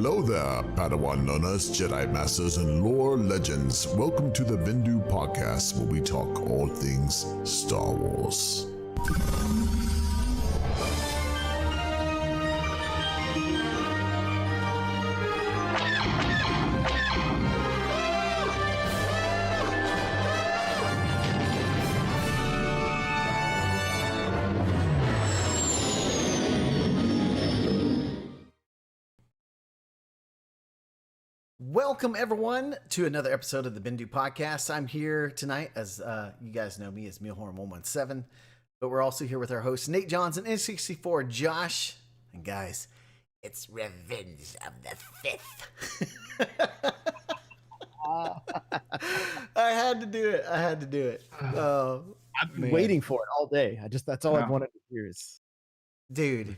Hello there, Padawan learners, Jedi Masters, and lore legends. Welcome to the Bendu Podcast, where we talk all things Star Wars. Welcome, everyone, to another episode of the Bendu Podcast. I'm here tonight, as you guys know me as Mulehorn117, but we're also here with our hosts, Nate Johns and N64 Josh. And guys, it's Revenge of the Fifth. I had to do it. I've been waiting for it all day. That's all I've wanted to hear is. Dude.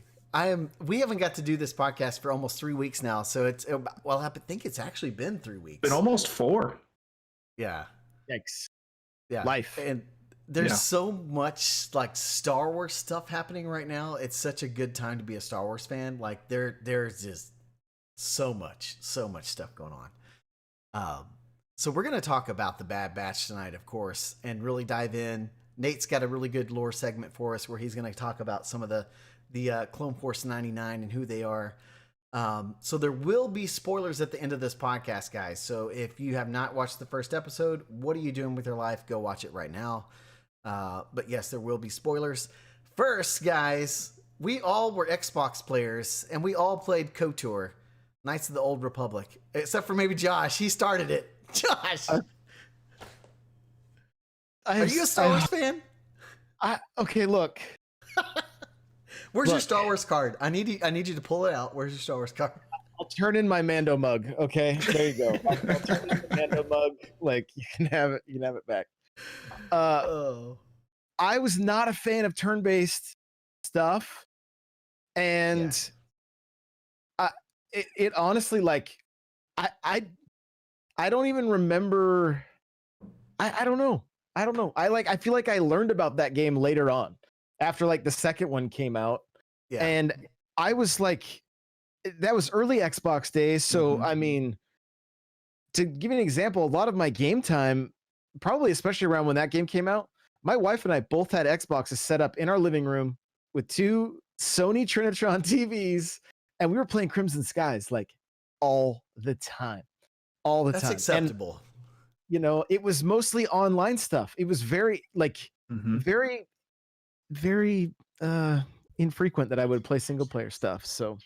We haven't got to do this podcast for almost 3 weeks now. So I think it's actually been 3 weeks. Been almost 4. Yeah. Yikes. Yeah. Life. And there's so much like Star Wars stuff happening right now. It's such a good time to be a Star Wars fan. Like there's just so much stuff going on. So we're going to talk about the Bad Batch tonight, of course, and really dive in. Nate's got a really good lore segment for us where he's going to talk about some of the Clone Force 99 and who they are. So there will be spoilers at the end of this podcast, guys. So if you have not watched the first episode, what are you doing with your life? Go watch it right now. But yes, there will be spoilers. First, guys, we all were Xbox players and we all played KOTOR, Knights of the Old Republic, except for maybe Josh. He started it. Josh, are you a Star Wars fan? Okay, look. Where's your Star Wars card? I need you to pull it out. Where's your Star Wars card? I'll turn in my Mando mug. Okay, there you go. I'll turn in the Mando mug. Like you can have it. You can have it back. I was not a fan of turn-based stuff, and it honestly, like, I don't even remember. I don't know. I feel like I learned about that game later on, after like the second one came out. Yeah. And I was like, that was early Xbox days. So, I mean, to give you an example, a lot of my game time, probably especially around when that game came out, my wife and I both had Xboxes set up in our living room with 2 Sony Trinitron TVs. And we were playing Crimson Skies like all the time. That's acceptable. And, you know, it was mostly online stuff. It was very like, very infrequent that I would play single player stuff. So,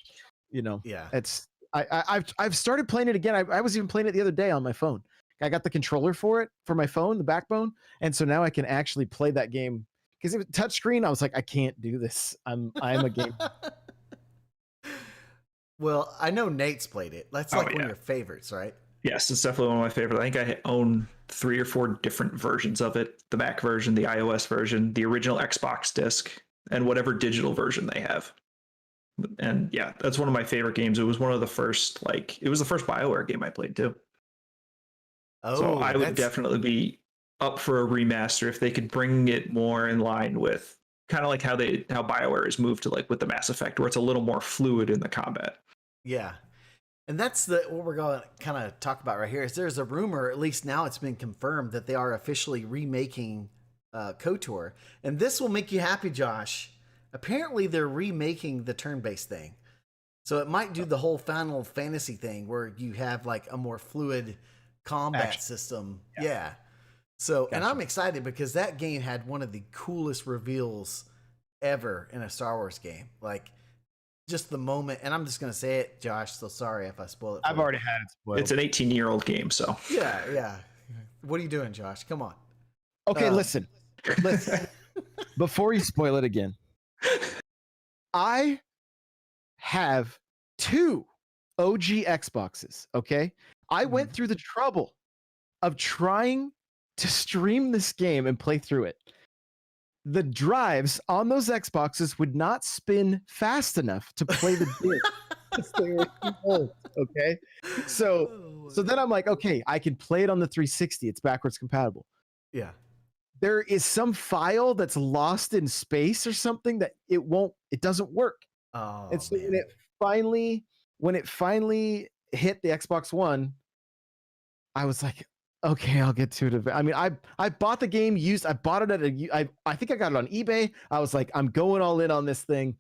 you know, it's I've started playing it again. I was even playing it the other day on my phone. I got the controller for it for my phone, the backbone, and so now I can actually play that game because it was touchscreen. I was like, I can't do this. I'm a gamer. Well, I know Nate's played it. That's like one of your favorites, right? Yes, it's definitely one of my favorites. I think I own 3 or 4 different versions of it. The Mac version, the iOS version, the original Xbox disc, and whatever digital version they have. And yeah, that's one of my favorite games. It was one of the first, it was the first BioWare game I played too. Oh, so I would definitely be up for a remaster if they could bring it more in line with kind of like how BioWare has moved to like with the Mass Effect, where it's a little more fluid in the combat. Yeah. And that's what we're going to kind of talk about right here. Is there's a rumor, at least now it's been confirmed, that they are officially remaking KOTOR. And this will make you happy, Josh. Apparently they're remaking the turn-based thing. So it might do the whole Final Fantasy thing where you have like a more fluid combat system. Yeah. So, and I'm excited because that game had one of the coolest reveals ever in a Star Wars game. Like, just the moment, and I'm just going to say it, Josh, so sorry if I spoil it. I've already had it spoiled. It's an 18-year-old game, so. Yeah. What are you doing, Josh? Come on. Okay, listen. Before you spoil it again, I have 2 OG Xboxes, okay? I went through the trouble of trying to stream this game and play through it. The drives on those Xboxes would not spin fast enough to play the disc. They were too old, okay? So then I'm like, okay, I can play it on the 360. It's backwards compatible. Yeah. There is some file that's lost in space or something that it doesn't work. Oh, and so when it finally hit the Xbox One, I was like, okay, I'll get to it. I mean, I bought the game used. I bought it at I think I got it on eBay. I was like, I'm going all in on this thing.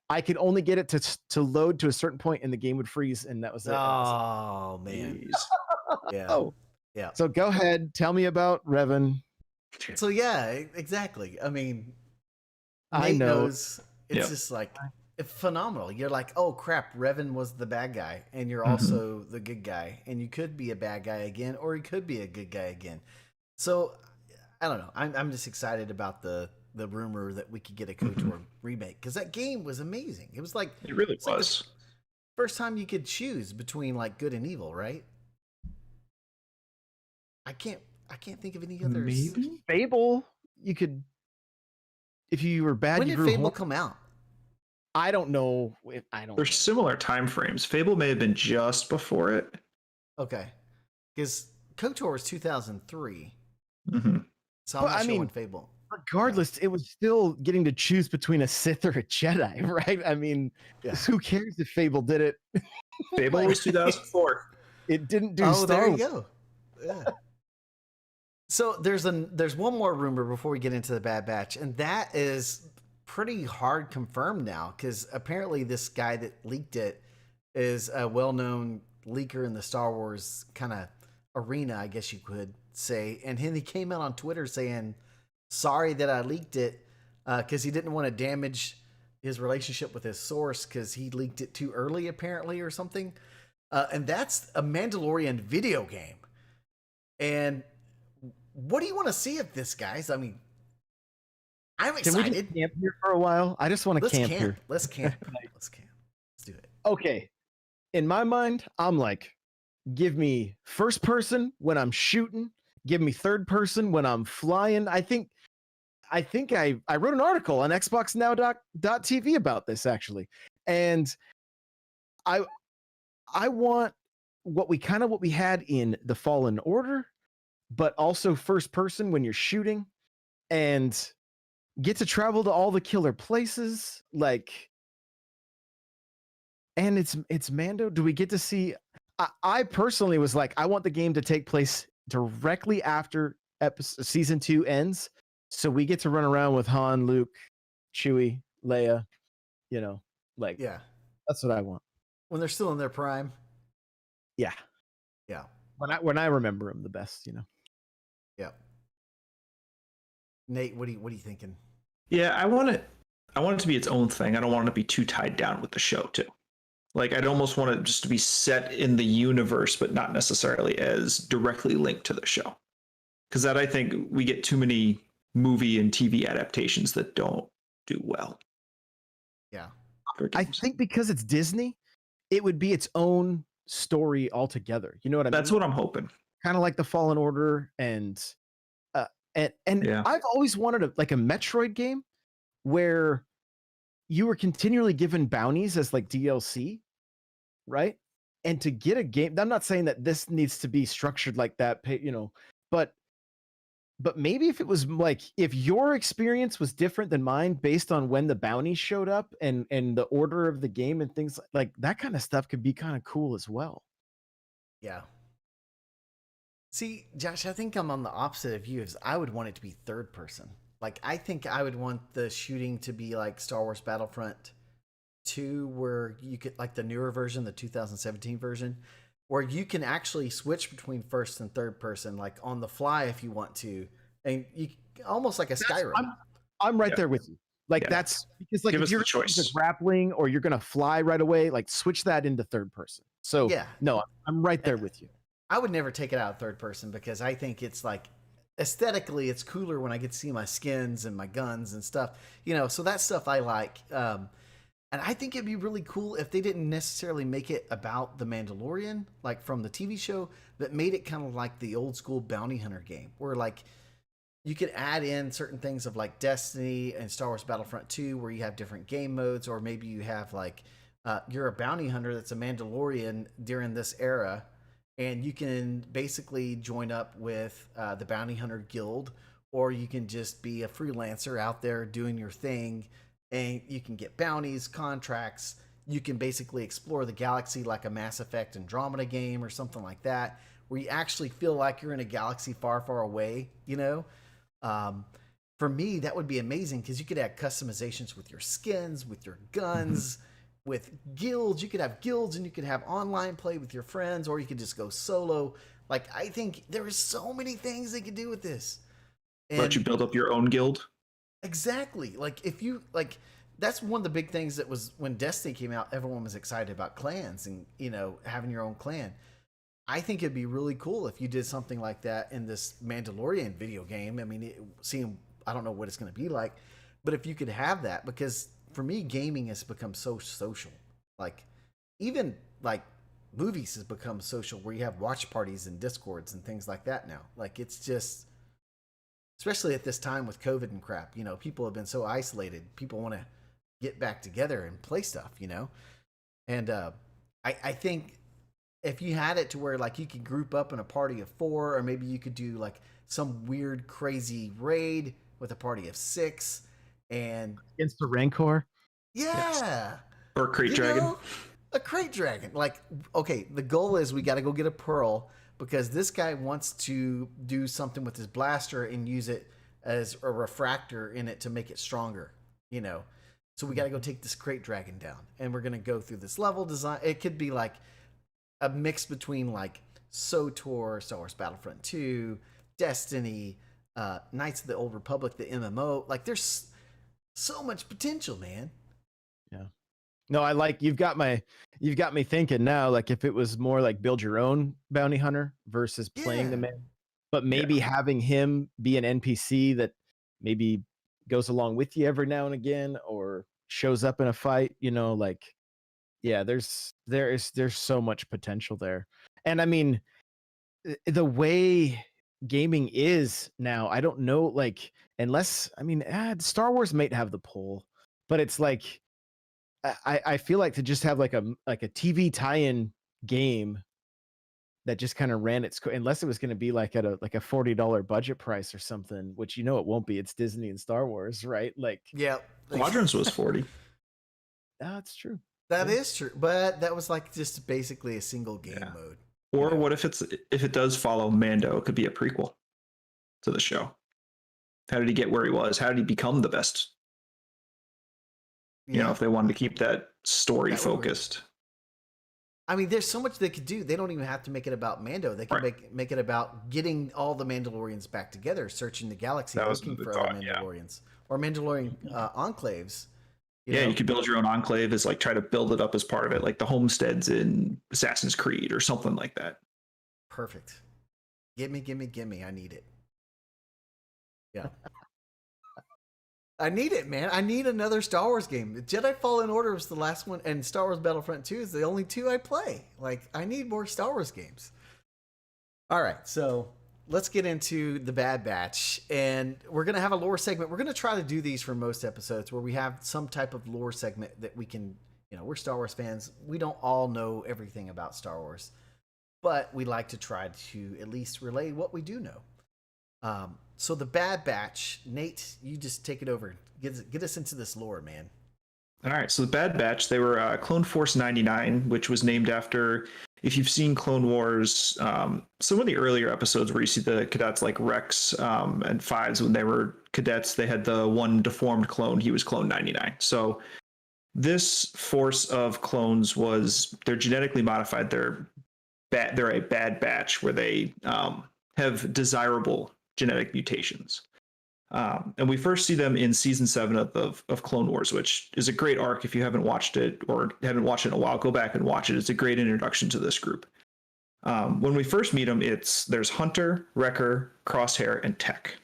I could only get it to load to a certain point, and the game would freeze, and that was it. Oh man. Yeah. Oh, yeah. So go ahead, tell me about Revan. So yeah, exactly. I mean, I Nate know. knows it's just like it's phenomenal. You're like, oh crap, Revan was the bad guy, and you're Mhm. also the good guy, and you could be a bad guy again, or you could be a good guy again. So I don't know. I'm just excited about the rumor that we could get a KOTOR remake, because that game was amazing. It was like It really it's like was. the first time you could choose between like good and evil, right? I can't think of any others. Maybe? Fable, you could, if you were bad, When you did grew Fable horny. come out? I don't know. I don't. There's know. similar time frames. Fable may have been just before it. Okay, because KOTOR was 2003, Mm-hmm. so I'm But, not I sure mean, when Fable. Regardless, it was still getting to choose between a Sith or a Jedi, right? I mean, Yeah. who cares if Fable did it? Fable was 2004. It didn't do Oh, Star there you Wars. go. Yeah. So there's one more rumor before we get into the Bad Batch, and that is pretty hard confirmed now, because apparently this guy that leaked it is a well-known leaker in the Star Wars kind of arena, I guess you could say. And he came out on Twitter saying, sorry that I leaked it, because he didn't want to damage his relationship with his source, because he leaked it too early, apparently, or something. And that's a Mandalorian video game. And what do you want to see of this, guys? I mean, I'm Can we excited. just camp here for a while? I just want to Let's camp camp. here. Let's camp. Let's camp. Let's do it. Okay. In my mind, I'm like, give me first person when I'm shooting, give me third person when I'm flying. I think I wrote an article on xboxnow.tv about this, actually. And I want what we had in the Fallen Order, but also first person when you're shooting, and get to travel to all the killer places, like. And it's Mando. Do we get to see? I personally was like, I want the game to take place directly after season 2 ends, so we get to run around with Han, Luke, Chewie, Leia. You know, like, Yeah. that's what I want. When they're still in their prime. Yeah, Yeah. when I remember them the best, you know. Yeah. Nate, what are you thinking? Yeah, I want it to be its own thing. I don't want it to be too tied down with the show too. Like, I'd almost want it just to be set in the universe, but not necessarily as directly linked to the show. Because that, I think, we get too many movie and TV adaptations that don't do well. Yeah. I think because it's Disney, it would be its own story altogether. You know what I mean? That's what I'm hoping. Kind of like the Fallen Order, and Yeah. I've always wanted a Metroid game where you were continually given bounties as like DLC, right? And to get a game, I'm not saying that this needs to be structured like that, you know, but maybe if it was like, if your experience was different than mine based on when the bounties showed up and the order of the game and things like that, kind of stuff could be kind of cool as well. Yeah. See, Josh, I think I'm on the opposite of you. Is I would want it to be third person. Like, I think I would want the shooting to be like Star Wars Battlefront 2, where you could, like the newer version, the 2017 version, where you can actually switch between first and third person, like on the fly if you want to, and you almost like a Skyrim. I'm right there with you. Like, that's because, like, Give if us you're the choice. grappling or you're gonna fly right away, like, switch that into third person. So Yeah. no, I'm right there with you. I would never take it out of third person, because I think it's like aesthetically it's cooler when I get to see my skins and my guns and stuff, you know, so that stuff I like. And I think it'd be really cool if they didn't necessarily make it about the Mandalorian, like from the TV show, but made it kind of like the old school bounty hunter game, where like you could add in certain things of like Destiny and Star Wars Battlefront 2, where you have different game modes, or maybe you have like you're a bounty hunter that's a Mandalorian during this era, and you can basically join up with the Bounty Hunter Guild, or you can just be a freelancer out there doing your thing, and you can get bounties, contracts, you can basically explore the galaxy like a Mass Effect Andromeda game or something like that, where you actually feel like you're in a galaxy far, far away, For me, that would be amazing because you could have customizations with your skins, with your guns, with guilds. You could have guilds and you could have online play with your friends, or you could just go solo. Like, I think there are so many things they could do with this. Let you build up your own guild. Exactly. Like, if you, like, that's one of the big things that was when Destiny came out, everyone was excited about clans and, having your own clan. I think it'd be really cool if you did something like that in this Mandalorian video game. I mean, I don't know what it's going to be like, but if you could have that, because for me, gaming has become so social. Like, even like movies has become social, where you have watch parties and Discords and things like that now. Like, it's just, especially at this time with COVID and crap, people have been so isolated. People want to get back together and play stuff, And I think if you had it to where like you could group up in a party of 4, or maybe you could do like some weird, crazy raid with a party of 6, and against the Rancor. Yeah. Yes. Or a crate dragon. A crate dragon. Like, okay, the goal is we got to go get a pearl because this guy wants to do something with his blaster and use it as a refractor in it to make it stronger, So we got to go take this crate dragon down, and we're going to go through this level design. It could be like a mix between like KOTOR, Star Wars Battlefront 2, Destiny, Knights of the Old Republic, the MMO. Like, there's so much potential, man. Yeah. No, I like, you've got me thinking now, like if it was more like build your own bounty hunter versus playing the man, but maybe having him be an NPC that maybe goes along with you every now and again, or shows up in a fight, like, yeah, there's so much potential there. And I mean, the way gaming is now, I don't know, like, unless, I mean, Star Wars might have the pull, but it's like, I feel like to just have like a TV tie-in game that just kind of ran its unless it was going to be like at a $40 budget price or something, which it won't be. It's Disney and Star Wars, right? Like, yeah, Squadrons was 40. That's true. That is true, but that was like just basically a single game mode. Or what if it does follow Mando? It could be a prequel to the show. How did he get where he was? How did he become the best? If they wanted to keep that story focused. I mean, there's so much they could do. They don't even have to make it about Mando. They can make it about getting all the Mandalorians back together, searching the galaxy, looking for other Mandalorians or Mandalorian enclaves. You could build your own enclave as like try to build it up as part of it, like the homesteads in Assassin's Creed or something like that. Perfect. Gimme. I need it. Yeah. I need it, man. I need another Star Wars game. Jedi Fallen Order was the last one, and Star Wars Battlefront 2 is the only 2 I play. Like, I need more Star Wars games. All right, so let's get into the Bad Batch, and we're going to have a lore segment. We're going to try to do these for most episodes where we have some type of lore segment that we can, we're Star Wars fans. We don't all know everything about Star Wars, but we like to try to at least relay what we do know. So the Bad Batch, Nate, you just take it over. Get us into this lore, man. All right. So the Bad Batch, they were Clone Force 99, which was named after, if you've seen Clone Wars, some of the earlier episodes where you see the cadets like Rex and Fives, when they were cadets, they had the one deformed clone. He was Clone 99. So this force of clones they're genetically modified. They're a Bad Batch where they have desirable genetic mutations. And we first see them in season 7 of Clone Wars, which is a great arc. If you haven't watched it or haven't watched it in a while, go back and watch it. It's a great introduction to this group. When we first meet them, there's Hunter, Wrecker, Crosshair, and Tech.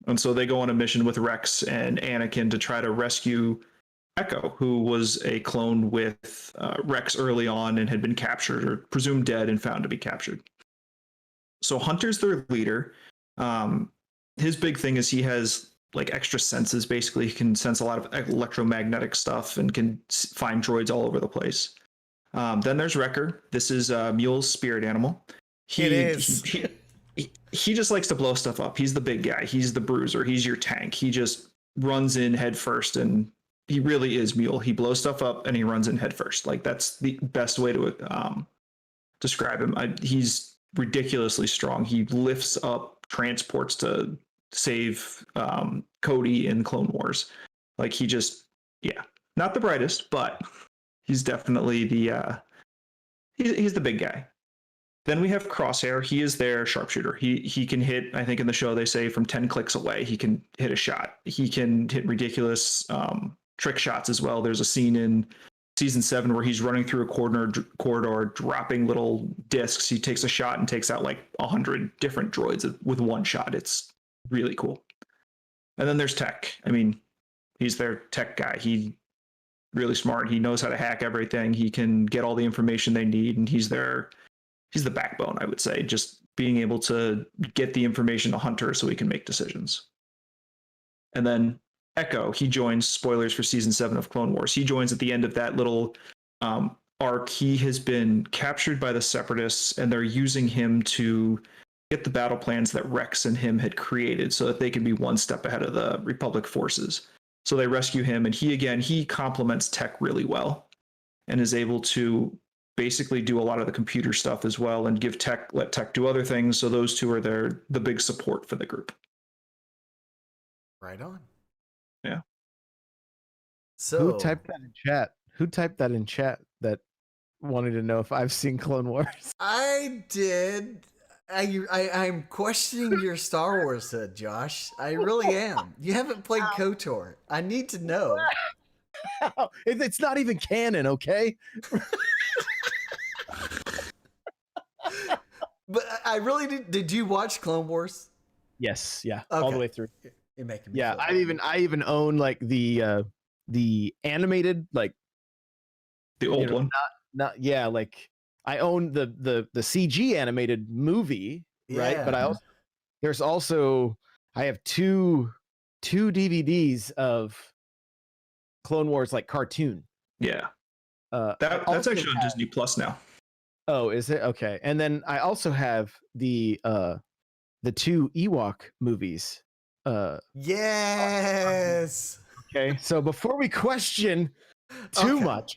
And so they go on a mission with Rex and Anakin to try to rescue Echo, who was a clone with Rex early on and had been captured or presumed dead and found to be captured. So Hunter's their leader. His big thing is he has like extra senses. Basically, he can sense a lot of electromagnetic stuff and can find droids all over the place. Then there's Wrecker. This is Mule's spirit animal. It is. He just likes to blow stuff up. He's the big guy. He's the bruiser. He's your tank. He just runs in head first and he really is Mule. He blows stuff up and he runs in head first. Like that's the best way to describe him. He's ridiculously strong. He lifts up transports to save Cody in Clone Wars. Like he just, yeah, not the brightest, but he's definitely the he's the big guy. Then we have Crosshair. He is their sharpshooter. He can hit, I think in the show they say from 10 clicks away, he can hit a shot. He can hit ridiculous trick shots as well. There's a scene in season 7 where he's running through a corridor, dropping little discs. He takes a shot and takes out like 100 different droids with one shot. It's really cool. And then there's Tech. I mean, he's their tech guy. He really smart. He knows how to hack everything. He can get all the information they need, and he's the backbone, I would say, just being able to get the information to Hunter so he can make decisions. And then Echo, he joins, spoilers for season 7 of Clone Wars, he joins at the end of that little arc. He has been captured by the Separatists, and they're using him to get the battle plans that Rex and him had created so that they can be one step ahead of the Republic forces. So they rescue him, and he complements Tech really well and is able to basically do a lot of the computer stuff as well and let Tech do other things. So those two are the big support for the group. Right on. Yeah. So who typed that in chat that wanted to know if I've seen Clone Wars? I did. I'm questioning your Star Wars head, Josh. I really am. You haven't played KOTOR. I need to know. It's not even canon, okay? But I really did. Did you watch Clone Wars? Yes, yeah, okay. All the way through. You're making me yeah, I even own like the animated, like the old one. Not like I own the CG animated movie, right? But I have two DVDs of Clone Wars like cartoon. Yeah. That's actually on Disney Plus now. Oh, is it? Okay. And then I also have the 2 Ewok movies. Yes. Okay. So before we question too much,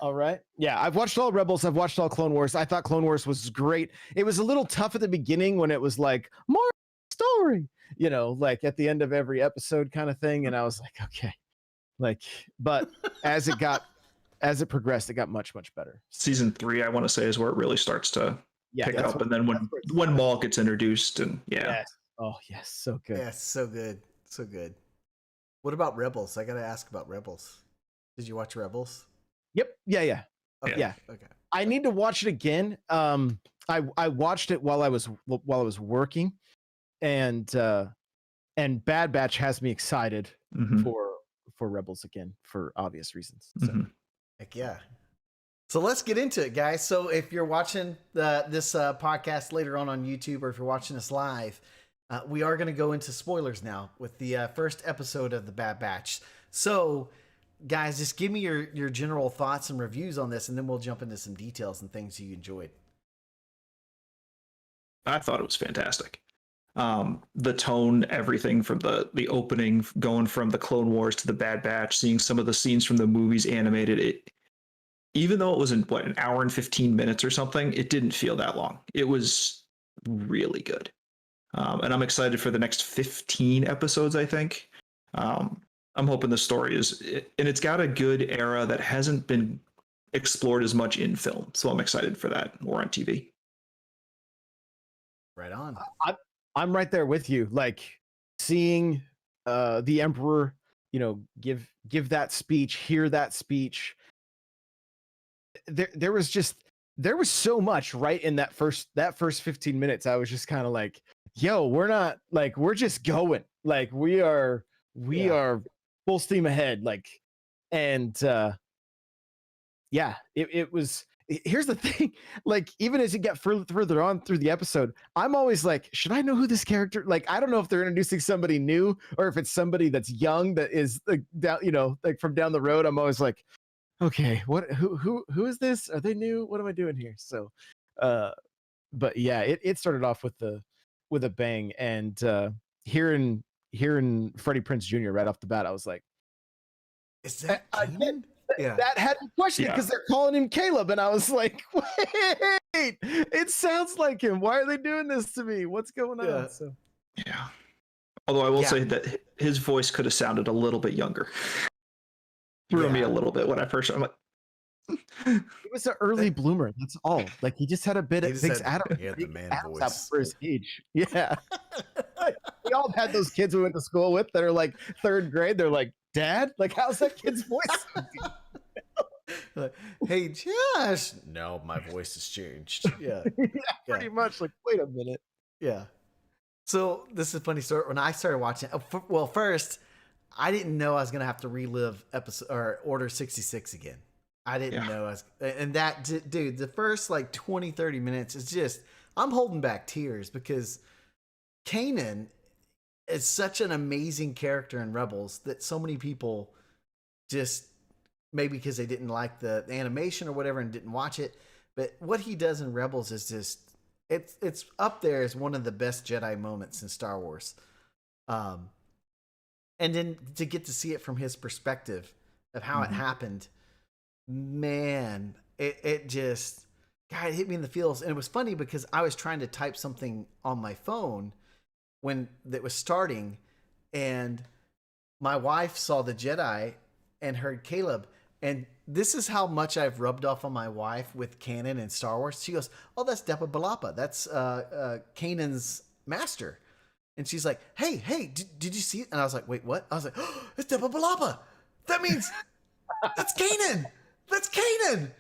all right. Yeah, I've watched all Rebels. I've watched all Clone Wars. I thought Clone Wars was great. It was a little tough at the beginning when it was like more story, like at the end of every episode kind of thing. And I was like, okay, but as it progressed, it got much, much better. Season 3, I want to say, is where it really starts to pick up. And then when Maul gets introduced, and Yes. Oh yes, so good. Yes, so good. So good. What about Rebels? I got to ask about Rebels. Did you watch Rebels? Yep. Yeah. Okay. Yeah. Okay. I need to watch it again. I watched it while I was working, and Bad Batch has me excited for Rebels again for obvious reasons. So. Heck yeah. So let's get into it, guys. So if you're watching this podcast later on YouTube, or if you're watching us live, we are going to go into spoilers now with the first episode of the Bad Batch. So guys, just give me your general thoughts and reviews on this, and then we'll jump into some details and things you enjoyed. I thought it was fantastic. The tone, everything from the opening, going from the Clone Wars to the Bad Batch, seeing some of the scenes from the movies animated, even though it was in an hour and 15 minutes or something, it didn't feel that long. It was really good. And I'm excited for the next 15 episodes, I think. I'm hoping the story and it's got a good era that hasn't been explored as much in film. So I'm excited for that more on TV. Right on. I'm right there with you. Like seeing the Emperor, give that speech, hear that speech. There was so much right in that first 15 minutes. I was just kind of like, yo, we're just going. Like we are full steam ahead. It was. Here's the thing, like even as you get further on through the episode, I'm always like, should I know who this character? Like, I don't know if they're introducing somebody new or if it's somebody that's young that is from down the road. I'm always like, okay, who is this? Are they new? What am I doing here? So, but yeah, it started off with a bang, and hearing Freddie Prinze Jr. right off the bat, I was like, Is that Again, Kanan? Yeah. That had me question Yeah. because they're calling him Caleb, and I was like, wait, it sounds like him. Why are they doing this to me? What's going Yeah. on? So Yeah. Although I will Yeah. say that his voice could have sounded a little bit younger. Threw me Yeah. a little bit when I first. I'm like, he was an early bloomer. That's all. Like he just had a bit He of just big had- Adam. he had the man Adam's voice. apple for his age. Yeah. We all had those kids we went to school with that are like third grade. They're like, Dad, like how's that kid's voice? Like, hey Josh. No, my voice has changed. Yeah. Pretty much. Like, wait a minute. Yeah. So this is a funny story. When I started watching, well, first I didn't know I was gonna have to relive episode or Order 66 again. I didn't know I was, and that dude, the first like 20, 30 minutes is just I'm holding back tears because Kanan is such an amazing character in Rebels that so many people just maybe because they didn't like the animation or whatever and didn't watch it. But what he does in Rebels is just it's up there as one of the best Jedi moments in Star Wars. And then to get to see it from his perspective of how it happened, man, it just God, it hit me in the feels. And it was funny because I was trying to type something on my phone when that was starting, and my wife saw the Jedi and heard Caleb. And this is how much I've rubbed off on my wife with canon and Star Wars. She goes, "Oh, that's Depa Balapa. That's Kanan's master." And she's like, "Hey, did you see it?" And I was like, "Wait, what?" I was like, "Oh, it's Depa Balapa. That means that's Kanan. That's Kanan."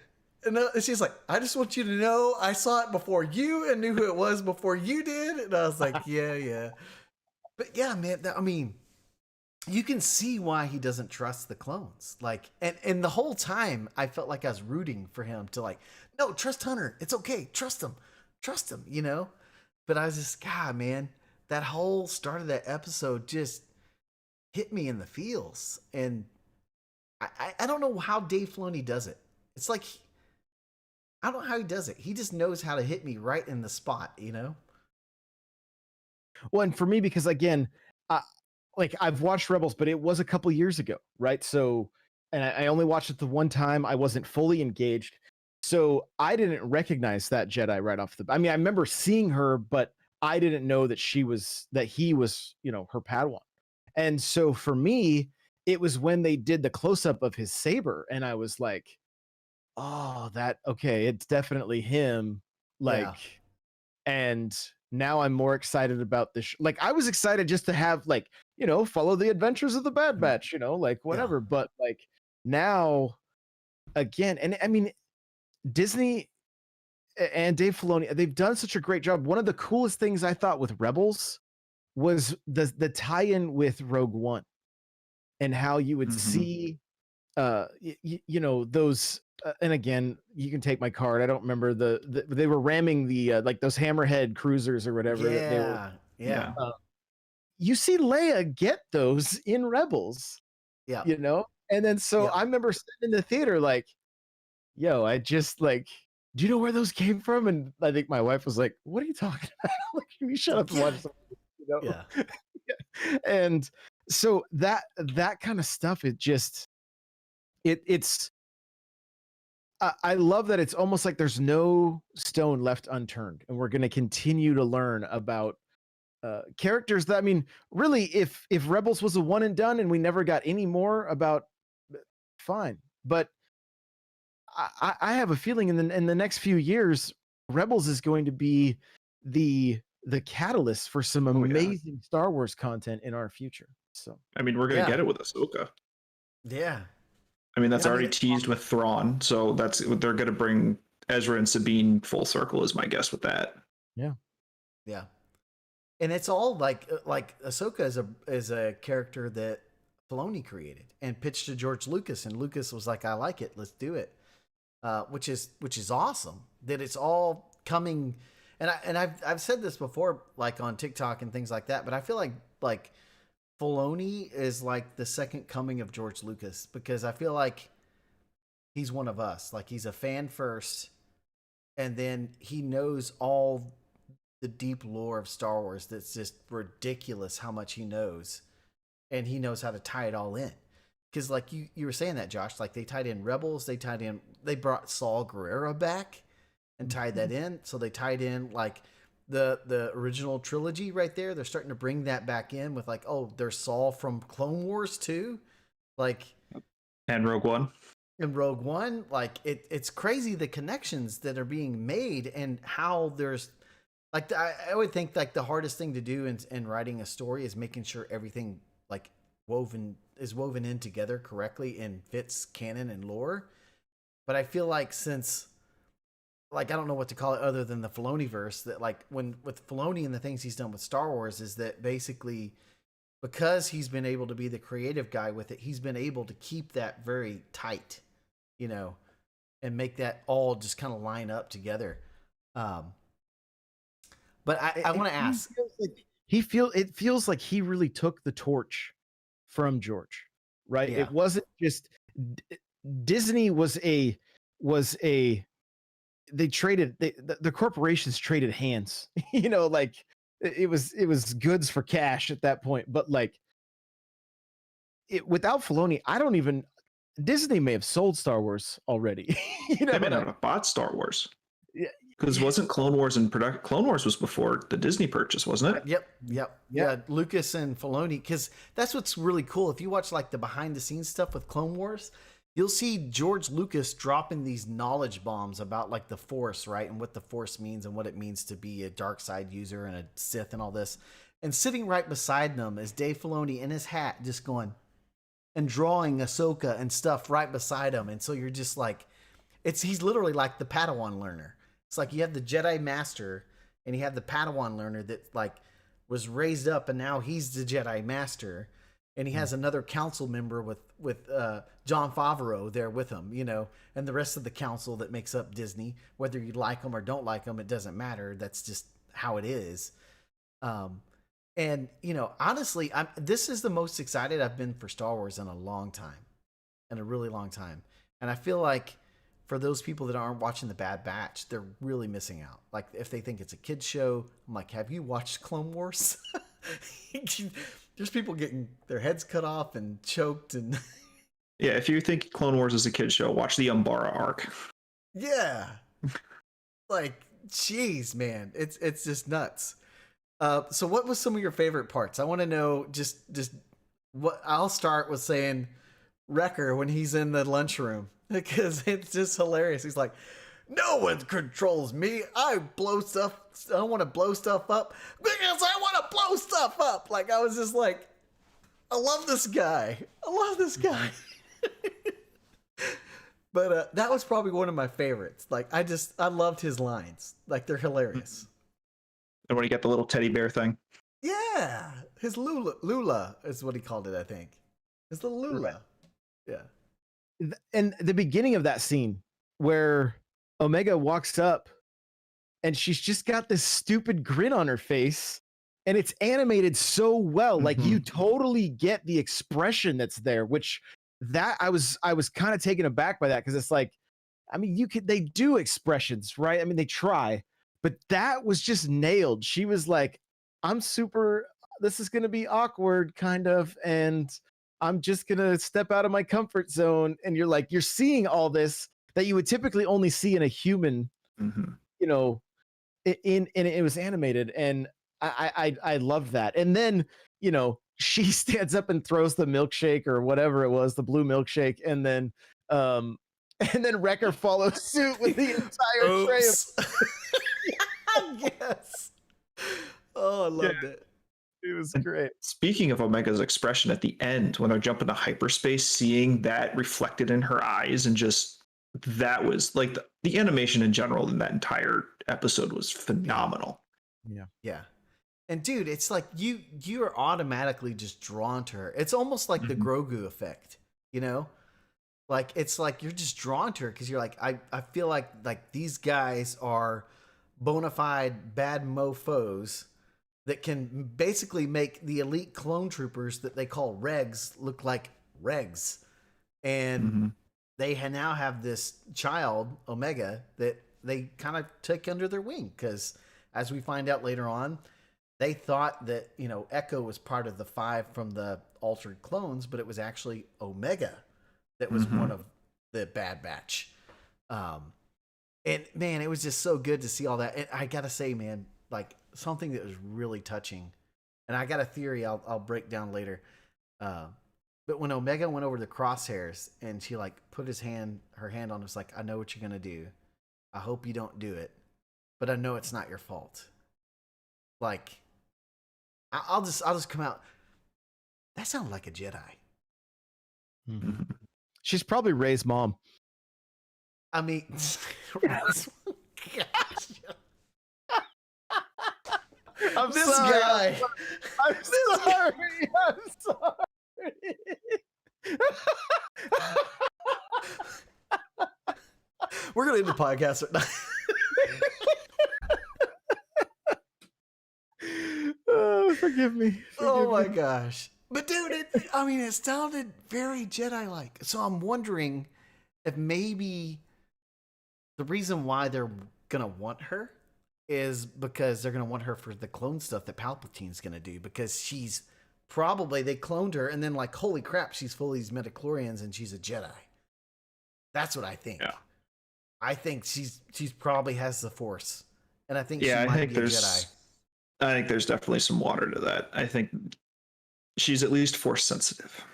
And she's like, "I just want you to know I saw it before you and knew who it was before you did." And I was like, yeah. But yeah, man, I mean, you can see why he doesn't trust the clones. Like, and the whole time I felt like I was rooting for him to like, no, trust Hunter. It's okay. Trust him, you know? But I was just, God, man, that whole start of that episode just hit me in the feels. And I don't know how Dave Filoni does it. It's like, I don't know how he does it. He just knows how to hit me right in the spot, you know? Well, and for me, because again, like I've watched Rebels, but it was a couple years ago, right? So, and I only watched it the one time. I wasn't fully engaged, so I didn't recognize that Jedi right off the. I mean, I remember seeing her, but I didn't know that he was, you know, her Padawan. And so for me, it was when they did the close up of his saber, and I was like, "Oh, okay, it's definitely him." Like, and now I'm more excited about this. Like, I was excited just to have, like, you know, follow the adventures of the Bad Batch, you know, like whatever. Yeah. But like now, again, and I mean, Disney and Dave Filoni, they've done such a great job. One of the coolest things I thought with Rebels was the tie-in with Rogue One and how you would see, you know, those. And again, you can take my card. I don't remember they were ramming the like those hammerhead cruisers or whatever. That they were, Yeah. you see Leia get those in Rebels, Yeah. you know? And then so I remember sitting in the theater like, yo, I just like, do you know where those came from? And I think my wife was like, what are you talking about? Like, you shut up and watch something, you know? Yeah. And so that kind of stuff, it just, it's, I love that it's almost like there's no stone left unturned, and we're going to continue to learn about characters that, I mean, really, if Rebels was a one and done and we never got any more about, fine. But I have a feeling in the next few years, Rebels is going to be the catalyst for some amazing Star Wars content in our future. So, I mean, we're gonna get it with Ahsoka. Yeah. I mean, that's already teased with Thrawn, so they're gonna bring Ezra and Sabine full circle, is my guess with that. Yeah. And it's all like Ahsoka is a character that Filoni created and pitched to George Lucas, and Lucas was like, "I like it, let's do it," which is awesome. That it's all coming, and I've said this before, like on TikTok and things like that. But I feel like Filoni is like the second coming of George Lucas, because I feel like he's one of us. Like, he's a fan first, and then he knows all the deep lore of Star Wars. That's just ridiculous how much he knows, and he knows how to tie it all in. because like you were saying that, Josh, like they tied in Rebels, they brought Saul Guerrero back and tied that in. So they tied in like the original trilogy right there. They're starting to bring that back in with like, oh, there's Saul from Clone Wars too. Like, and Rogue One. In Rogue One, like it's crazy the connections that are being made and how there's like I would think like the hardest thing to do in writing a story is making sure everything like woven in together correctly and fits canon and lore. But I feel like since like I don't know what to call it other than the Filoniverse, that like when with Filoni and the things he's done with Star Wars is that basically because he's been able to be the creative guy with it, he's been able to keep that very tight, you know, and make that all just kind of line up together. But I want to ask. It feels like he really took the torch from George, right? Yeah. It wasn't just Disney was a they traded the corporations traded hands, you know, like it was goods for cash at that point. But like without Filoni, Disney may have sold Star Wars already. You know, They may not have bought Star Wars. Yeah. Because wasn't Clone Wars in production? Clone Wars was before the Disney purchase, wasn't it? Yep. Yeah, Lucas and Filoni, because that's what's really cool. If you watch like the behind the scenes stuff with Clone Wars, you'll see George Lucas dropping these knowledge bombs about like the Force, right? And what the Force means and what it means to be a dark side user and a Sith and all this. And sitting right beside them is Dave Filoni in his hat just going and drawing Ahsoka and stuff right beside him. And so you're just like, he's literally like the Padawan learner. It's like you have the Jedi Master and you have the Padawan learner that like was raised up and now he's the Jedi Master. And he has another council member with Jon Favreau there with him, you know, and the rest of the council that makes up Disney. Whether you like them or don't like them, it doesn't matter. That's just how it is. And, you know, honestly, this is the most excited I've been for Star Wars in a long time. In a really long time. And I feel like for those people that aren't watching The Bad Batch, they're really missing out. Like, if they think it's a kid's show, I'm like, have you watched Clone Wars? There's people getting their heads cut off and choked and Yeah, if you think Clone Wars is a kid's show, watch the Umbara arc. yeah. Like, jeez, man. It's just nuts. So what was some of your favorite parts? I want to know just what. I'll start with saying Wrecker when he's in the lunchroom because it's just hilarious. He's like, no one controls me. I want to blow stuff up because I want to blow stuff up. Like, I was just like, I love this guy. But that was probably one of my favorites. Like, I loved his lines. Like, they're hilarious. And when you get the little teddy bear thing. Yeah. His Lula is what he called it, I think. It's the Lula. Yeah. And the beginning of that scene where Omega walks up and she's just got this stupid grin on her face and it's animated so well. Mm-hmm. Like you totally get the expression that's there, which that I was kind of taken aback by that. Cause it's like, I mean, they do expressions, right? I mean, they try, but that was just nailed. She was like, this is going to be awkward kind of. And I'm just going to step out of my comfort zone. And you're seeing all this that you would typically only see in a human, you know, it was animated. And I love that. And then, you know, she stands up and throws the milkshake or whatever it was, the blue milkshake. And then Wrecker follows suit with the entire tray of yes. Oh, I loved it. It was great. Speaking of Omega's expression at the end, when they're jumping to hyperspace, seeing that reflected in her eyes and just that was like the animation in general in that entire episode was phenomenal. Yeah. And dude, it's like you are automatically just drawn to her. It's almost like the Grogu effect, you know? Like it's like you're just drawn to her because you're like, I feel like these guys are bona fide bad mofos that can basically make the elite clone troopers that they call regs look like regs. And they now have this child, Omega, that they kind of took under their wing because as we find out later on, they thought that, you know, Echo was part of the 5 from the altered clones, but it was actually Omega that was one of the Bad Batch. And man, it was just so good to see all that. And I gotta say, man, like something that was really touching. And I got a theory I'll break down later. But when Omega went over the crosshairs and she like put her hand on him, was like, I know what you're gonna do. I hope you don't do it, but I know it's not your fault. Like, I'll just come out. That sounded like a Jedi. She's probably Ray's mom. I mean, gosh. I'm This sorry. guy. I'm sorry. I'm sorry. We're gonna end the podcast. Oh, forgive me. Oh my gosh. But dude, it sounded very Jedi-like. So I'm wondering if maybe the reason why they're gonna want her is because they're gonna want her for the clone stuff that Palpatine's gonna do, because she's probably, they cloned her and then like, holy crap, she's full of these midichlorians and she's a Jedi. That's what I think. Yeah. I think she's probably has the Force, and I think Yeah, she I might think be a there's Jedi. I think there's definitely some water to that. I think she's at least Force sensitive.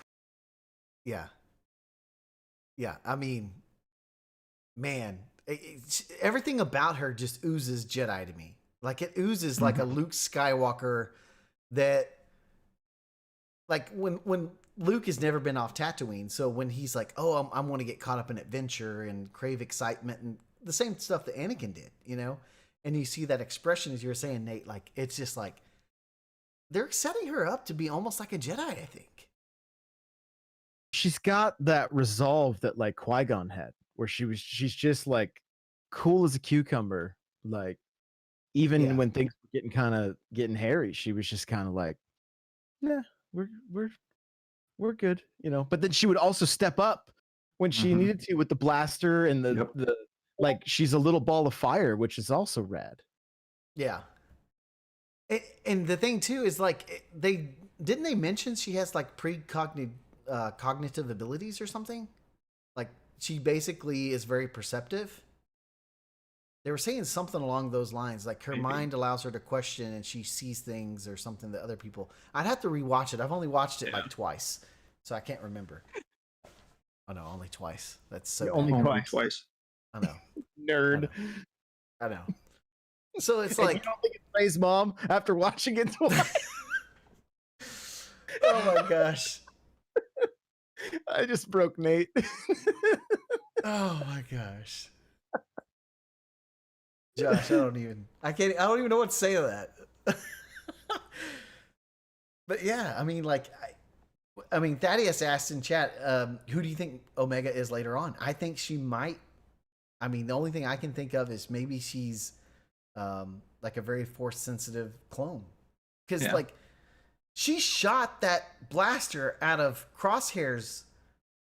Yeah. Yeah. I mean, man, everything about her just oozes Jedi to me. Like it oozes like a Luke Skywalker that, like when Luke has never been off Tatooine. So when he's like, oh, I want to get caught up in adventure and crave excitement and the same stuff that Anakin did, you know? And you see that expression, as you were saying, Nate, like, it's just like, they're setting her up to be almost like a Jedi, I think. She's got that resolve that like Qui-Gon had, where she's just like cool as a cucumber. Like even when things were getting hairy, she was just kind of like, nah, we're good, you know. But then she would also step up when she needed to with the blaster and the like, she's a little ball of fire, which is also rad. Yeah. And the thing too is like, they mention she has like cognitive abilities or something? Like she basically is very perceptive. They were saying something along those lines, like her mind allows her to question and she sees things or something that other people. I'd have to rewatch it. I've only watched it like twice, so I can't remember. Oh no, only twice. That's so Only bad. twice. I know. Nerd. I know. So it's And like, you don't think it's Ray's mom after watching it twice? oh my gosh. I just broke Nate. Oh my gosh. Josh, I don't even know what to say to that. But yeah, I mean, like, I mean, Thaddeus asked in chat, who do you think Omega is later on? I think she might. I mean, the only thing I can think of is maybe she's like a very Force sensitive clone, because like she shot that blaster out of Crosshair's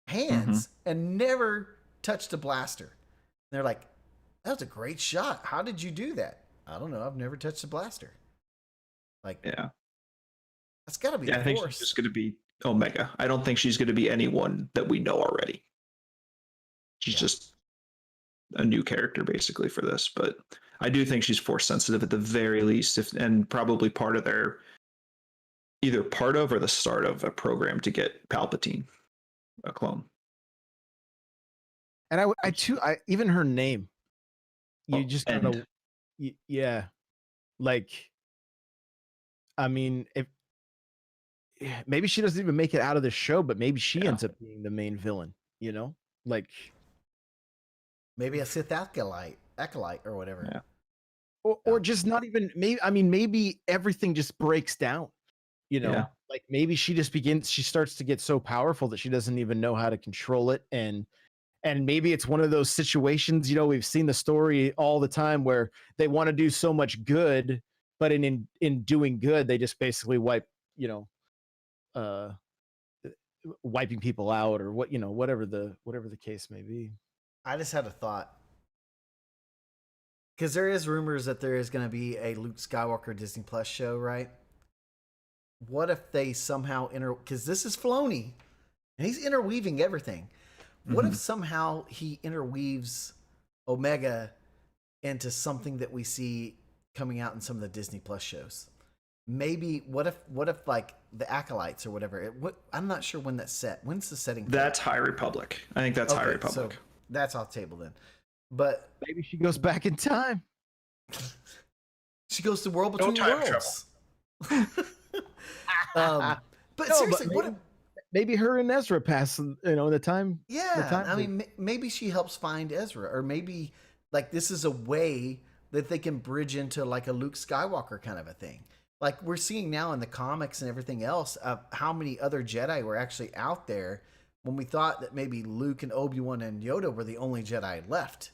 hands and never touched a blaster. And they're like, that was a great shot. How did you do that? I don't know. I've never touched a blaster. Like, that's got to be. I think she's just going to be Omega. I don't think she's going to be anyone that we know already. She's just a new character basically for this, but I do think she's Force sensitive at the very least, and probably part of their, either part of or the start of a program to get Palpatine a clone. And I even her name, you just gotta, like, I mean, if maybe she doesn't even make it out of the show, but maybe she ends up being the main villain, you know, like maybe a Sith acolyte or whatever. Or just not even, maybe, I mean, maybe everything just breaks down, you know, like maybe she starts to get so powerful that she doesn't even know how to control it. And maybe it's one of those situations, you know, we've seen the story all the time where they want to do so much good, but in doing good, they just basically wipe, you know, wiping people out or what, you know, whatever the case may be. I just had a thought. because there is rumors that there is going to be a Luke Skywalker Disney Plus show, right? What if they somehow because this is Filoni, and he's interweaving everything. What if somehow he interweaves Omega into something that we see coming out in some of the Disney Plus shows? Maybe what if like the Acolytes or whatever? I'm not sure when that's set. When's the setting? That's High Republic. I think that's High Republic. So that's off the table then. But maybe she goes back in time. She goes to World Between Worlds. But No, seriously, but what if maybe her and Ezra pass, the time. Yeah, the time I mean, maybe she helps find Ezra, or maybe like this is a way that they can bridge into like a Luke Skywalker kind of a thing. Like we're seeing now in the comics and everything else of how many other Jedi were actually out there when we thought that maybe Luke and Obi-Wan and Yoda were the only Jedi left.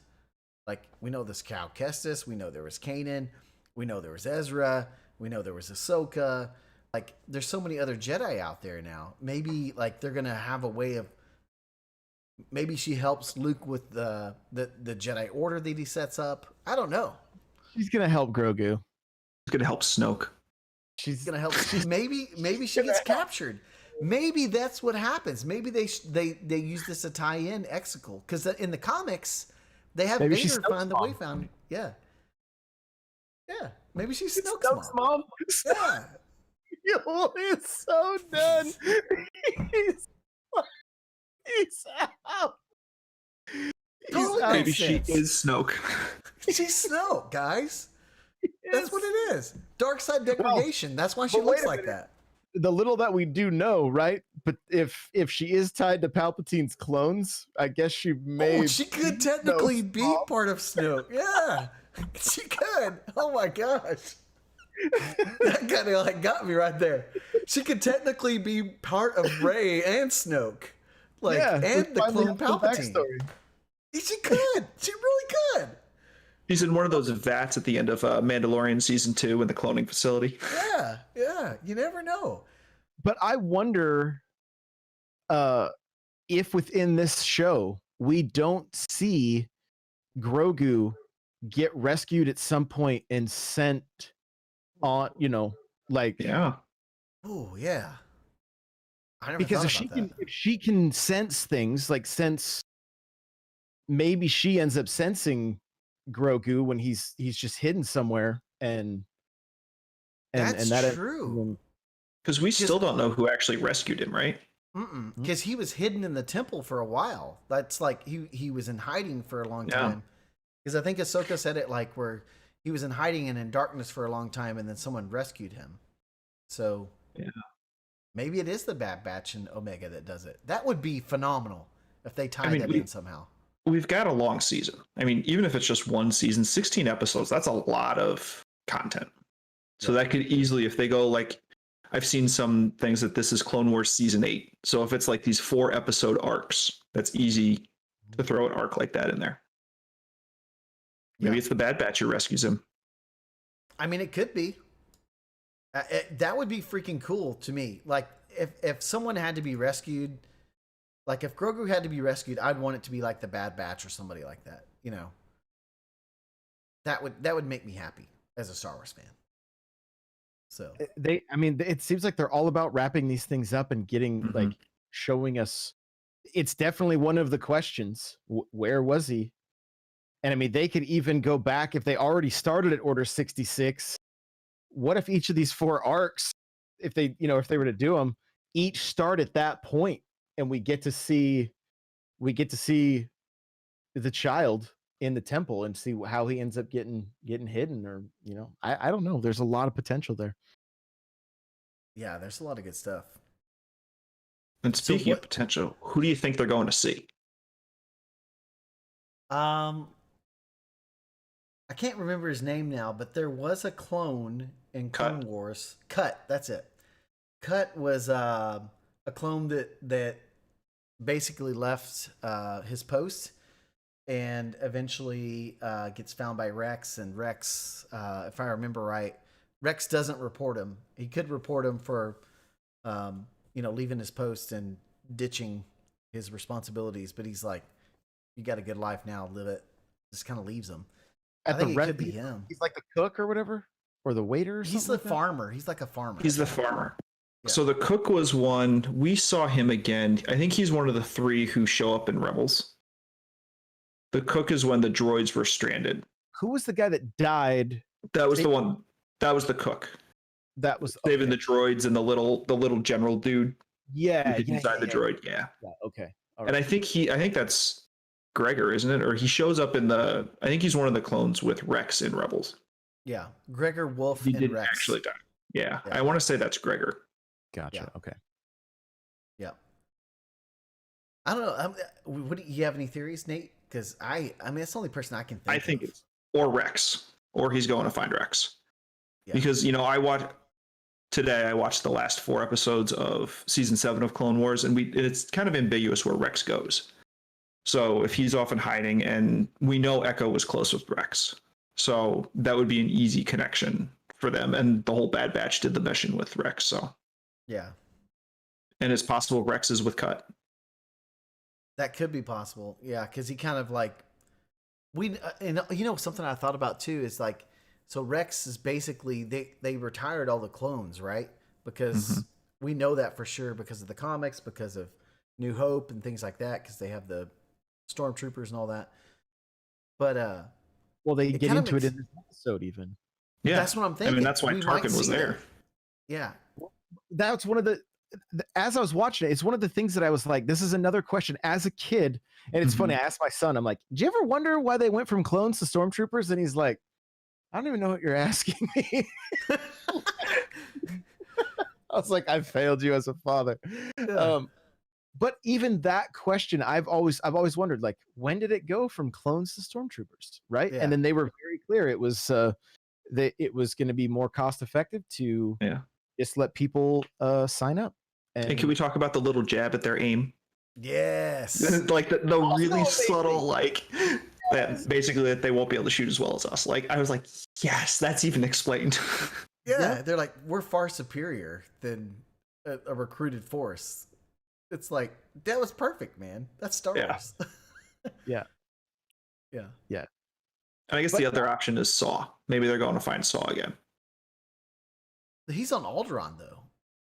Like we know this Cal Kestis, we know there was Kanan, we know there was Ezra, we know there was Ahsoka. Like there's so many other Jedi out there now. Maybe like they're gonna have a way of. Maybe she helps Luke with the Jedi Order that he sets up. I don't know. She's gonna help Grogu. It's gonna help Snoke. She's gonna help. Maybe she gets captured. Maybe that's what happens. Maybe they use this to tie in Exegol because in the comics they have Maybe Vader find the Wayfinder. Yeah. Maybe she's Snoke's mom. Yeah. He's so done. he's out. Totally Maybe she is Snoke. She's Snoke, guys. That's what it is. Dark side degradation. That's why she looks like that. The little that we do know, right? But if she is tied to Palpatine's clones, I guess she may. Oh, she could technically be part of Snoke. Yeah, she could. Oh my gosh, that kind of like got me right there. She could technically be part of Rey and Snoke, like and the clone Palpatine. She could. She really could. She's in one of those vats at the end of Mandalorian season 2 in the cloning facility. Yeah. You never know. But I wonder if within this show we don't see Grogu get rescued at some point and sent on, like Oh yeah. I never because thought about that. if she can sense things, like maybe she ends up sensing Grogu when he's just hidden somewhere and That's that true. Because we still don't know who actually rescued him, right? Because he was hidden in the temple for a while. That's like he was in hiding for a long time. Because I think Ahsoka said it like where he was in hiding and in darkness for a long time, and then someone rescued him. So maybe it is the Bad Batch and Omega that does it. That would be phenomenal if they tie that in somehow. We've got a long season. I mean, even if it's just one season, 16 episodes, that's a lot of content. So that could easily, if they go like, I've seen some things that this is Clone Wars season 8. So if it's like these 4 episode arcs, that's easy to throw an arc like that in there. Maybe it's the Bad Batch who rescues him. I mean, it could be. That would be freaking cool to me. Like if someone had to be rescued, like if Grogu had to be rescued, I'd want it to be like the Bad Batch or somebody like that. That would make me happy as a Star Wars fan. So it seems like they're all about wrapping these things up and getting like showing us. It's definitely one of the questions. Where was he? And I mean, they could even go back if they already started at Order 66. What if each of these 4 arcs, if they were to do them, each start at that point, and we get to see the child in the temple and see how he ends up getting hidden, or I don't know. There's a lot of potential there. Yeah, there's a lot of good stuff. And speaking of potential, who do you think they're going to see? I can't remember his name now, but there was a clone in Clone Wars. Cut, that's it. Cut was a clone that basically left his post and eventually gets found by Rex. And Rex, if I remember right, Rex doesn't report him. He could report him for, leaving his post and ditching his responsibilities. But he's like, you got a good life now, live it. Just kind of leaves him. I at the think it could be restaurant. him. He's like the cook or whatever, or the waiter. Or He's the something like that? farmer. He's like a farmer. He's the farmer. Yeah. So the cook was one. We saw him again. I think he's one of the 3 who show up in Rebels. The cook is when the droids were stranded. Who was the guy that died? That was the one. That was the cook. That was Saving okay. the droids and the little general dude Yeah, inside the droid. Yeah. Okay. All And right. I think that's Gregor, isn't it? Or he shows up I think he's one of the clones with Rex in Rebels. Yeah, Gregor, Wolf, He and didn't Rex. actually die. Yeah. Yeah. I want to say that's Gregor. Gotcha. Yeah. Okay. Yeah. I don't know. What do you have any theories, Nate? Because I mean, it's the only person I can think. I think of. it's or Rex, or he's going to find Rex. Yeah. Because I watched the last 4 episodes of season 7 of Clone Wars, and it's kind of ambiguous where Rex goes. So if he's off in hiding, and we know Echo was close with Rex, so that would be an easy connection for them. And the whole Bad Batch did the mission with Rex, so Yeah, and it's possible Rex is with Cut. that could be possible. Yeah, because he kind of like and something I thought about too is like, so Rex is basically they retired all the clones, right? Because we know that for sure because of the comics, because of New Hope and things like that, because they have the stormtroopers and all that. But well, they get into it makes- in this episode even. Yeah, that's what I'm thinking. I mean, that's why We might Tarkin was see there. that. Yeah, That's one of the as I was watching it, it's one of the things that I was like, this is another question as a kid. And it's funny, I asked my son, I'm like, did you ever wonder why they went from clones to stormtroopers? And he's like, I don't even know what you're asking me. I was like, I failed you as a father. Yeah. But even that question, I've always wondered, like, when did it go from clones to stormtroopers, right? Yeah. And then they were very clear it was it was going to be more cost effective to just let people sign up. And can we talk about the little jab at their aim? Yes. Like the really Also, subtle, like that basically that they won't be able to shoot as well as us. Like I was like, yes, that's even explained. Yeah, they're like, we're far superior than a recruited force. It's like, that was perfect, man. That's Star Wars. Yeah. Yeah. Yeah. And I guess the other option is Saw. Maybe they're going to find Saw again. He's on Alderaan, though.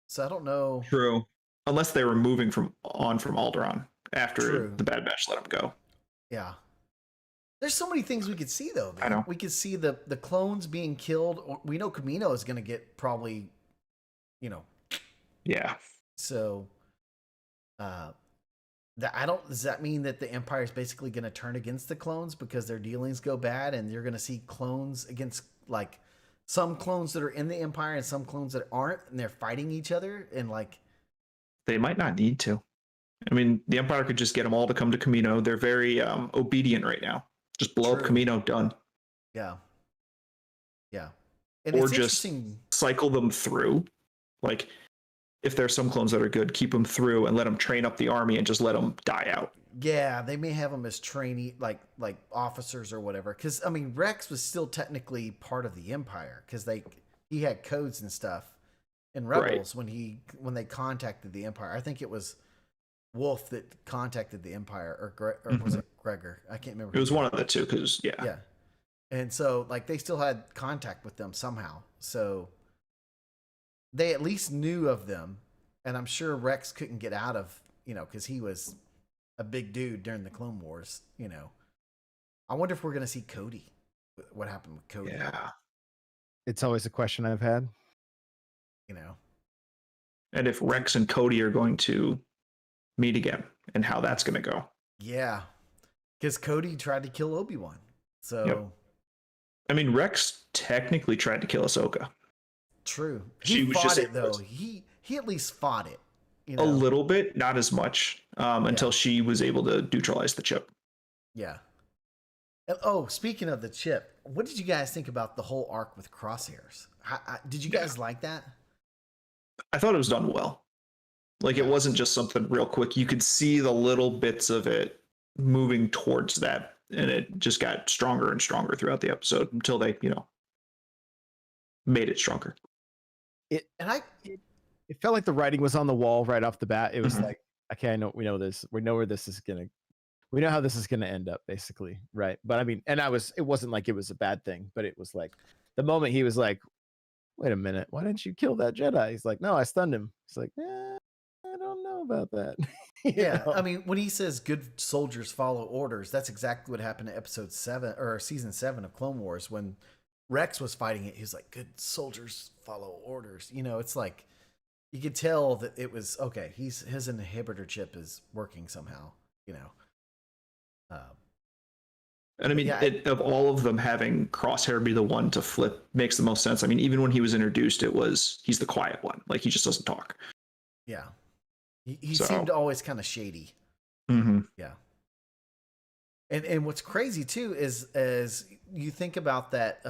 So I don't know. True. Unless they were moving from Alderaan after True. the Bad Batch let him go. Yeah. There's so many things we could see, though, man. I know. We could see the clones being killed. Or we know Camino is going to get probably, Yeah. So, does that mean that the Empire is basically going to turn against the clones because their dealings go bad, and you're going to see clones against like some clones that are in the Empire and some clones that aren't, and they're fighting each other, and like They might not need to. I mean, the Empire could just get them all to come to Camino. They're very obedient right now. Just blow up True. Camino, done. yeah, and Or it's just interesting. cycle them through. Like, if there's some clones that are good, keep them through and let them train up the army and just let them die out. Yeah, they may have them as trainee, like officers or whatever. Because I mean, Rex was still technically part of the Empire because he had codes and stuff in Rebels when they contacted the Empire. I think it was Wolf that contacted the Empire, or was it Gregor? I can't remember. It was one of the two, because Yeah, and so like they still had contact with them somehow. So they at least knew of them, and I'm sure Rex couldn't get out of because he was a big dude during the Clone Wars. I wonder if we're gonna see Cody. What happened with Cody? Yeah. It's always a question I've had. And if Rex and Cody are going to meet again and how that's going to go. Yeah, because Cody tried to kill Obi-Wan. So Yep. I mean, Rex technically tried to kill Ahsoka. true. She He was fought just it though. He at least fought it. A little bit, not as much, until she was able to neutralize the chip. Yeah. And, speaking of the chip, what did you guys think about the whole arc with Crosshairs? Did you guys like that? I thought it was done well. Like, it wasn't just something real quick. You could see the little bits of it moving towards that, and it just got stronger and stronger throughout the episode until they, made it stronger. It felt like the writing was on the wall right off the bat. It was Mhm. like, okay, we know this. We know where this is gonna. we know how this is going to end up, basically, right? But I mean, and it wasn't like it was a bad thing, but it was like the moment he was like, wait a minute, why didn't you kill that Jedi? He's like, no, I stunned him. He's like, I don't know about that. Yeah, I mean, when he says good soldiers follow orders, that's exactly what happened in episode 7 or season 7 of Clone Wars when Rex was fighting it. He was like, good soldiers follow orders. You know, it's like you could tell that it was okay. His inhibitor chip is working somehow. You know, and I mean, of all of them, having Crosshair be the one to flip makes the most sense. I mean, even when he was introduced, he's the quiet one. Like, he just doesn't talk. Yeah. He seemed always kind of shady. Mm-hmm. Yeah. And what's crazy too is as you think about that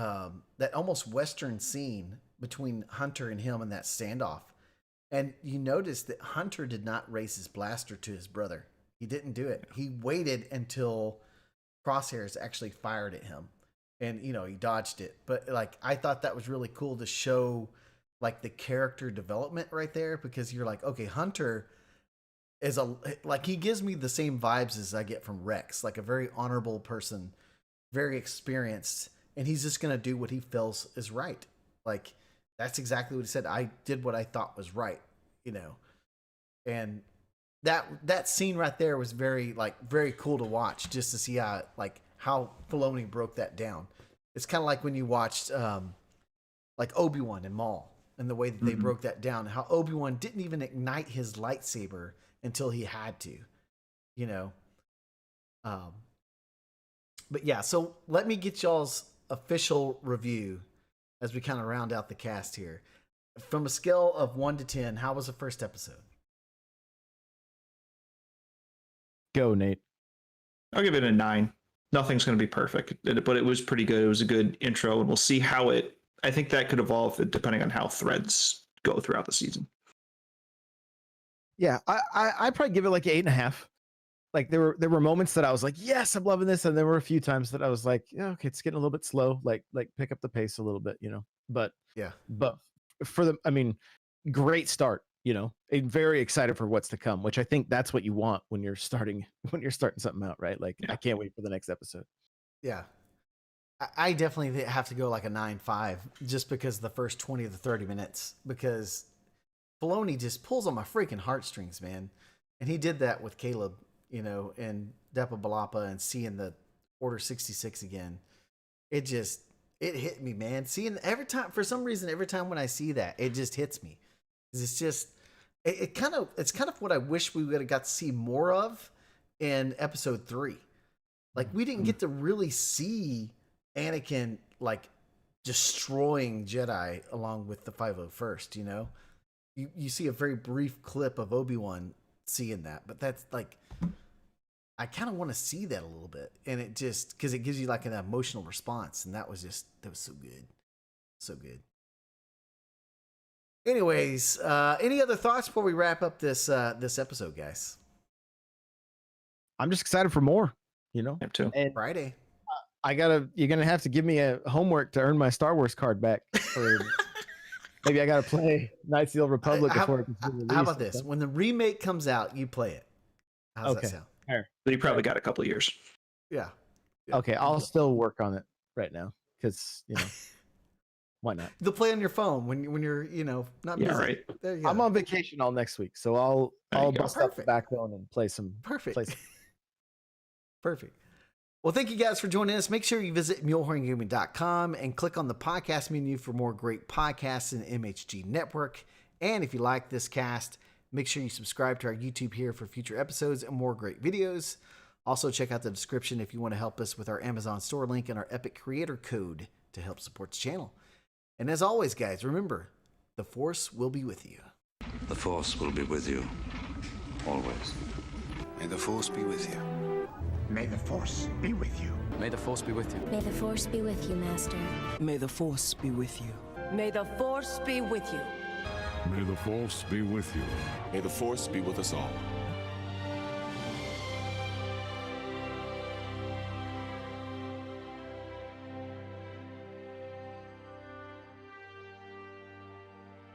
that almost Western scene between Hunter and him in that standoff, and you notice that Hunter did not raise his blaster to his brother. He didn't do it. He waited until Crosshairs actually fired at him, and he dodged it. But like, I thought that was really cool to show like the character development right there, because you're like, okay, Hunter is he gives me the same vibes as I get from Rex, like a very honorable person, very experienced, and he's just gonna do what he feels is right. Like, that's exactly what he said. I did what I thought was right, and that scene right there was very cool to watch, just to see how Filoni broke that down. It's kind of like when you watched like Obi-Wan and Maul, and the way that they broke that down, how Obi-Wan didn't even ignite his lightsaber until he had to, but yeah, so let me get y'all's official review as we kind of round out the cast here. From a scale of 1 to 10, how was the first episode? Go, Nate. I'll give it a 9. Nothing's going to be perfect, but it was pretty good. It was a good intro, and we'll see how I think that could evolve depending on how threads go throughout the season. Yeah, I probably give it like 8.5. Like there were moments that I was like, yes, I'm loving this, and there were a few times that I was like, yeah, okay, it's getting a little bit slow. Like pick up the pace a little bit, But yeah, but great start. And very excited for what's to come, which I think that's what you want when you're starting something out, right? Like, I can't wait for the next episode. Yeah. I definitely have to go like a 9.5 just because the first 20 to 30 minutes, because Filoni just pulls on my freaking heartstrings, man. And he did that with Caleb, and Depa Balapa, and seeing the Order 66 again. It hit me, man. Seeing every time, for some reason, every time when I see that, it just hits me. It's just, it's kind of what I wish we would have got to see more of in episode 3. Like, we didn't get to really see Anakin like destroying Jedi along with the 501st, You see a very brief clip of Obi-Wan seeing that, but that's like, I kind of want to see that a little bit, and it just, because it gives you like an emotional response, and that was so good, so good. Anyways, any other thoughts before we wrap up this episode, guys? I'm just excited for more, Me too. And Friday. you're gonna have to give me a homework to earn my Star Wars card back. Or maybe I gotta play Knights of the Old Republic before it gets released. How about this? When the remake comes out, you play it. How's that sound? You probably got a couple of years. Yeah. Okay, I'll still work on it right now because why not? You'll play on your phone when you're not busy. Right. There you go. I'm on vacation all next week, so I'll bust out the backbone and play some. Perfect. Play some. Perfect. Well, thank you guys for joining us. Make sure you visit mulehorngaming.com and click on the podcast menu for more great podcasts in the MHG network. And if you like this cast, make sure you subscribe to our YouTube here for future episodes and more great videos. Also, check out the description if you want to help us with our Amazon store link and our Epic Creator Code to help support the channel. And as always, guys, remember, the Force will be with you. The Force will be with you. Always. May the Force be with you. May the Force be with you. May the Force be with you. May the Force be with you, Master. May the Force be with you. May the Force be with you. May the Force be with you. May the Force be with us all.